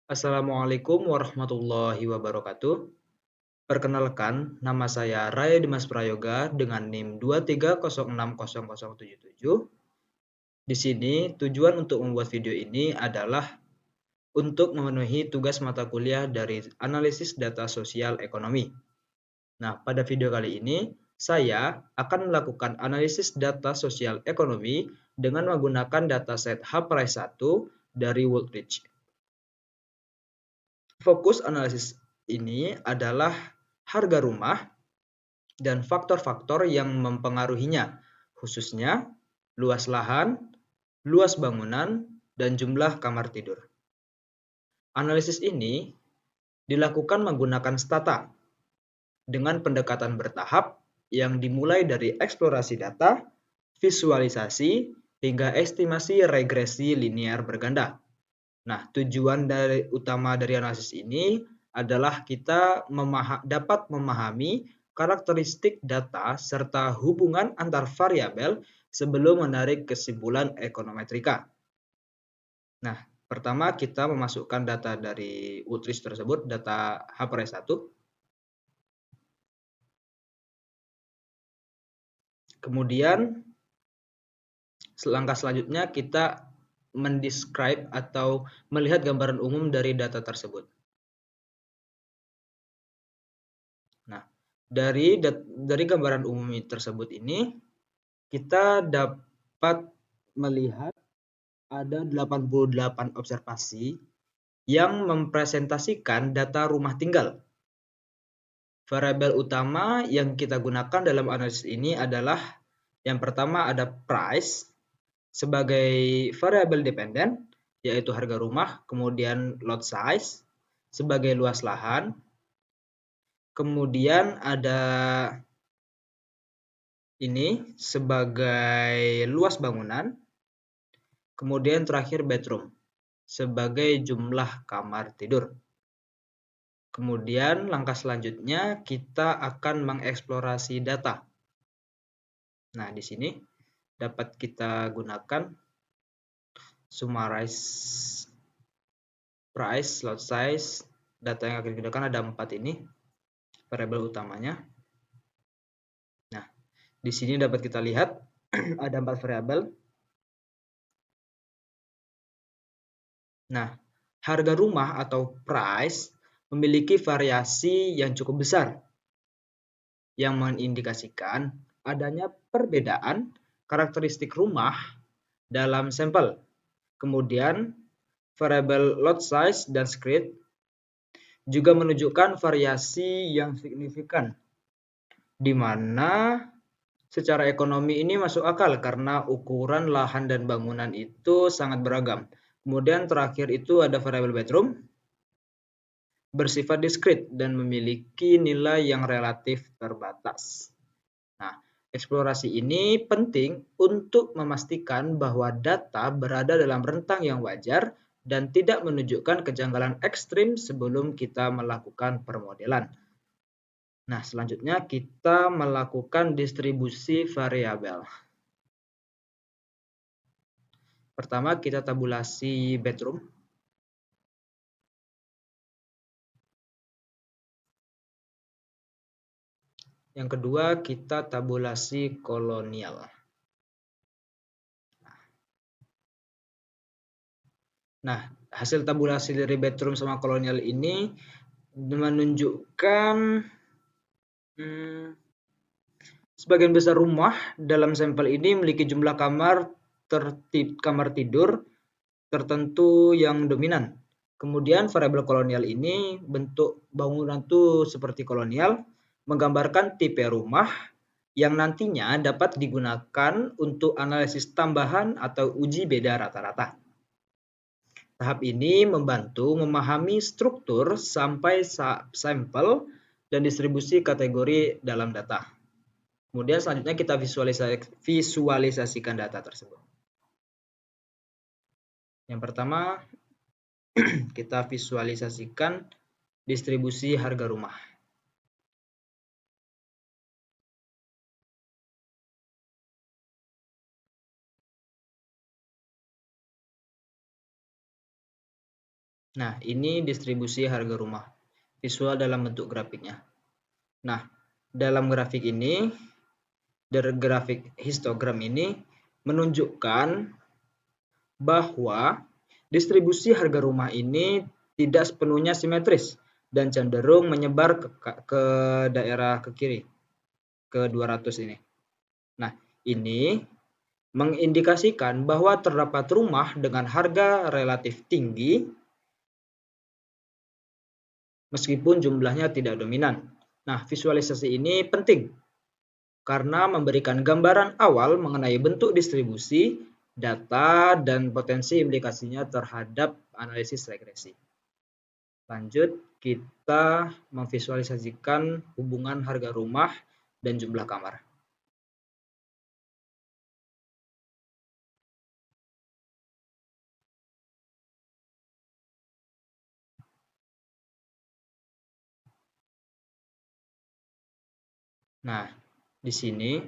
Assalamualaikum warahmatullahi wabarakatuh. Perkenalkan, nama saya Raya Dimas Prayoga dengan NIM 230600077. Di sini, tujuan untuk membuat video ini adalah untuk memenuhi tugas mata kuliah dari analisis data sosial ekonomi. Nah, pada video kali ini, saya akan melakukan analisis data sosial ekonomi dengan menggunakan dataset HPRISE 1 dari Woolrich. Fokus analisis ini adalah harga rumah dan faktor-faktor yang mempengaruhinya, khususnya luas lahan, luas bangunan, dan jumlah kamar tidur. Analisis ini dilakukan menggunakan stata dengan pendekatan bertahap yang dimulai dari eksplorasi data, visualisasi, hingga estimasi regresi linear berganda. Nah, tujuan utama dari analisis ini adalah kita dapat memahami karakteristik data serta hubungan antar variabel sebelum menarik kesimpulan ekonometrika. Nah, pertama kita memasukkan data dari Woolrich tersebut, data HPRISE 1. Kemudian langkah selanjutnya kita mendescribe atau melihat gambaran umum dari data tersebut. Nah, dari gambaran umum tersebut ini, kita dapat melihat ada 88 observasi yang mempresentasikan data rumah tinggal. Variabel utama yang kita gunakan dalam analisis ini adalah yang pertama ada price sebagai variabel dependen, yaitu harga rumah, kemudian lot size sebagai luas lahan, kemudian ada ini sebagai luas bangunan, kemudian terakhir bedroom sebagai jumlah kamar tidur. Kemudian langkah selanjutnya kita akan mengeksplorasi data. Nah, di sini dapat kita gunakan summarize price, lot size. Data yang akan digunakan ada 4 ini, variabel utamanya. Nah, di sini dapat kita lihat ada 4 variabel. Nah, harga rumah atau price memiliki variasi yang cukup besar yang mengindikasikan adanya perbedaan karakteristik rumah dalam sampel. Kemudian, variabel lot size dan script juga menunjukkan variasi yang signifikan, di mana secara ekonomi ini masuk akal karena ukuran lahan dan bangunan itu sangat beragam. Kemudian terakhir itu ada variabel bedroom, bersifat diskrit dan memiliki nilai yang relatif terbatas. Nah, eksplorasi ini penting untuk memastikan bahwa data berada dalam rentang yang wajar dan tidak menunjukkan kejanggalan ekstrim sebelum kita melakukan permodelan. Nah, selanjutnya kita melakukan distribusi variabel. Pertama, kita tabulasi bedroom. Yang kedua, kita tabulasi kolonial. Nah, hasil tabulasi dari bedroom sama kolonial ini menunjukkan sebagian besar rumah dalam sampel ini memiliki jumlah kamar tidur tertentu yang dominan. Kemudian variabel kolonial ini bentuk bangunan itu seperti kolonial, menggambarkan tipe rumah yang nantinya dapat digunakan untuk analisis tambahan atau uji beda rata-rata. Tahap ini membantu memahami struktur sampai sampel dan distribusi kategori dalam data. Kemudian selanjutnya kita visualisasikan data tersebut. Yang pertama, kita visualisasikan distribusi harga rumah. Nah, ini distribusi harga rumah. Visual dalam bentuk grafiknya. Nah, dalam grafik ini, dari grafik histogram ini menunjukkan bahwa distribusi harga rumah ini tidak sepenuhnya simetris dan cenderung menyebar ke daerah ke kiri, ke 200 ini. Nah, ini mengindikasikan bahwa terdapat rumah dengan harga relatif tinggi meskipun jumlahnya tidak dominan. Nah, visualisasi ini penting karena memberikan gambaran awal mengenai bentuk distribusi, data, dan potensi implikasinya terhadap analisis regresi. Lanjut, kita memvisualisasikan hubungan harga rumah dan jumlah kamar. Nah, di sini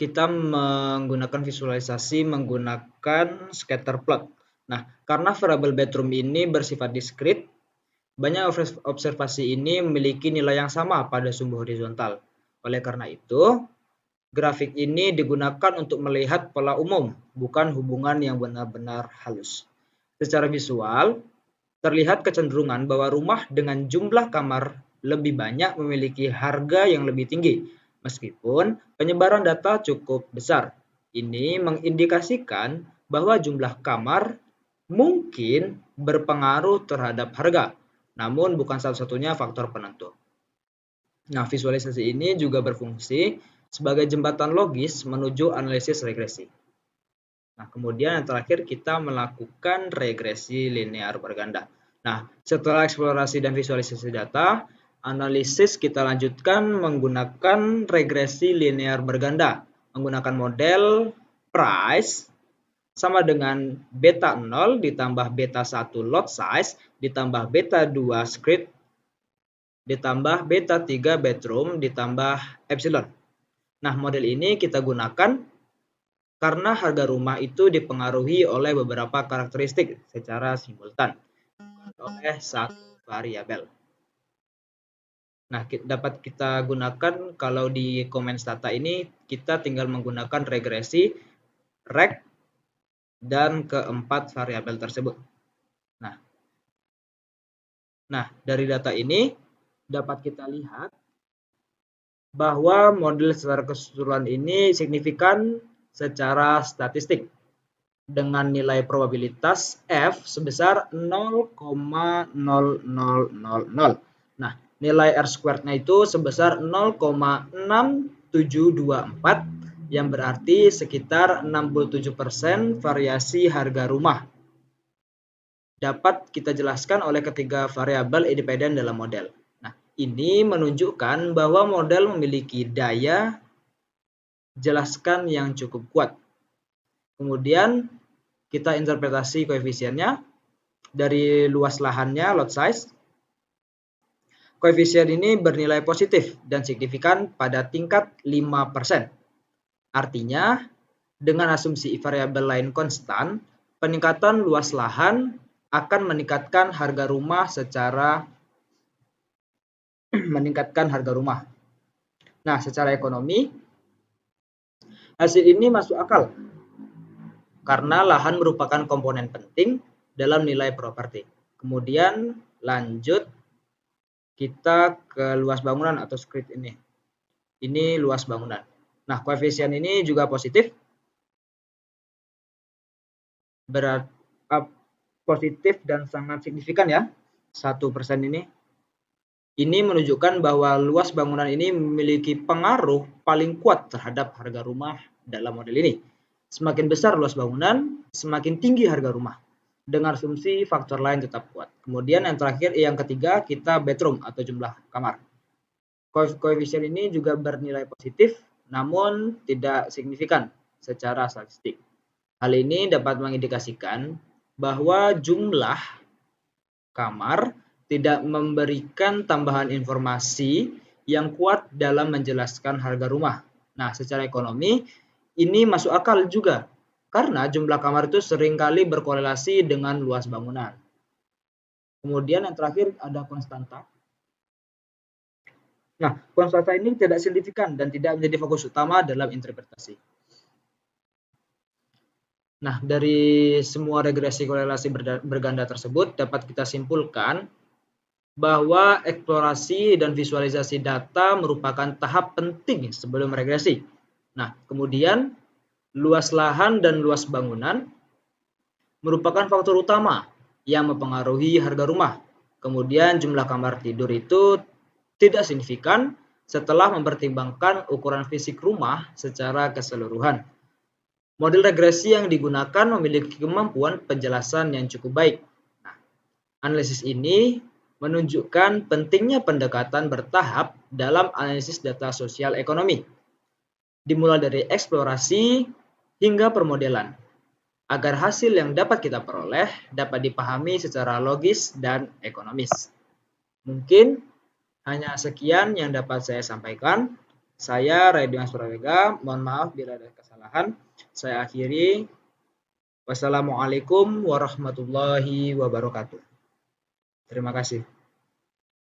kita menggunakan visualisasi menggunakan scatter plot. Nah, karena variabel bedroom ini bersifat diskrit, banyak observasi ini memiliki nilai yang sama pada sumbu horizontal. Oleh karena itu, grafik ini digunakan untuk melihat pola umum, bukan hubungan yang benar-benar halus. Secara visual, terlihat kecenderungan bahwa rumah dengan jumlah kamar lebih banyak memiliki harga yang lebih tinggi, meskipun penyebaran data cukup besar. Ini mengindikasikan bahwa jumlah kamar mungkin berpengaruh terhadap harga, namun bukan satu-satunya faktor penentu. Nah, visualisasi ini juga berfungsi sebagai jembatan logis menuju analisis regresi. Nah, kemudian yang terakhir kita melakukan regresi linear berganda. Nah, setelah eksplorasi dan visualisasi data, analisis kita lanjutkan menggunakan regresi linear berganda. Menggunakan model price sama dengan beta 0 ditambah beta 1 lot size ditambah beta 2 script ditambah beta 3 bedroom ditambah epsilon. Nah, model ini kita gunakan karena harga rumah itu dipengaruhi oleh beberapa karakteristik secara simultan oleh satu variabel. Nah, dapat kita gunakan kalau di comments data ini kita tinggal menggunakan regresi reg dan keempat variabel tersebut. Nah, dari data ini dapat kita lihat bahwa model secara keseluruhan ini signifikan secara statistik dengan nilai probabilitas F sebesar 0,0000. Nah, nilai R squared-nya itu sebesar 0,6724 yang berarti sekitar 67% variasi harga rumah. Dapat kita jelaskan oleh ketiga variabel independen dalam model. Nah, ini menunjukkan bahwa model memiliki daya jelaskan yang cukup kuat. Kemudian kita interpretasi koefisiennya dari luas lahannya, lot size. Koefisien ini bernilai positif dan signifikan pada tingkat 5%. Artinya, dengan asumsi variabel lain konstan, peningkatan luas lahan akan meningkatkan harga rumah Nah, secara ekonomi, hasil ini masuk akal karena lahan merupakan komponen penting dalam nilai properti. Kemudian lanjut kita ke luas bangunan atau script ini. Ini luas bangunan. Nah, koefisien ini juga positif. Positif dan sangat signifikan ya, 1% ini. Ini menunjukkan bahwa luas bangunan ini memiliki pengaruh paling kuat terhadap harga rumah dalam model ini. Semakin besar luas bangunan, semakin tinggi harga rumah. Dengan asumsi faktor lain tetap kuat. Kemudian yang terakhir, yang ketiga, kita bedroom atau jumlah kamar. Koefisien ini juga bernilai positif, namun tidak signifikan secara statistik. Hal ini dapat mengindikasikan bahwa jumlah kamar tidak memberikan tambahan informasi yang kuat dalam menjelaskan harga rumah. Nah, secara ekonomi ini masuk akal juga Karena jumlah kamar itu seringkali berkorelasi dengan luas bangunan. Kemudian yang terakhir ada konstanta. Nah, konstanta ini tidak signifikan dan tidak menjadi fokus utama dalam interpretasi. Nah, dari semua regresi korelasi berganda tersebut dapat kita simpulkan bahwa eksplorasi dan visualisasi data merupakan tahap penting sebelum regresi. Nah, kemudian luas lahan dan luas bangunan merupakan faktor utama yang mempengaruhi harga rumah. Kemudian jumlah kamar tidur itu tidak signifikan setelah mempertimbangkan ukuran fisik rumah secara keseluruhan. Model regresi yang digunakan memiliki kemampuan penjelasan yang cukup baik. Nah, analisis ini menunjukkan pentingnya pendekatan bertahap dalam analisis data sosial ekonomi, dimulai dari eksplorasi hingga permodelan, agar hasil yang dapat kita peroleh dapat dipahami secara logis dan ekonomis. Mungkin hanya sekian yang dapat saya sampaikan. Saya Radian Surawega, mohon maaf bila ada kesalahan. Saya akhiri. Wassalamualaikum warahmatullahi wabarakatuh. Terima kasih.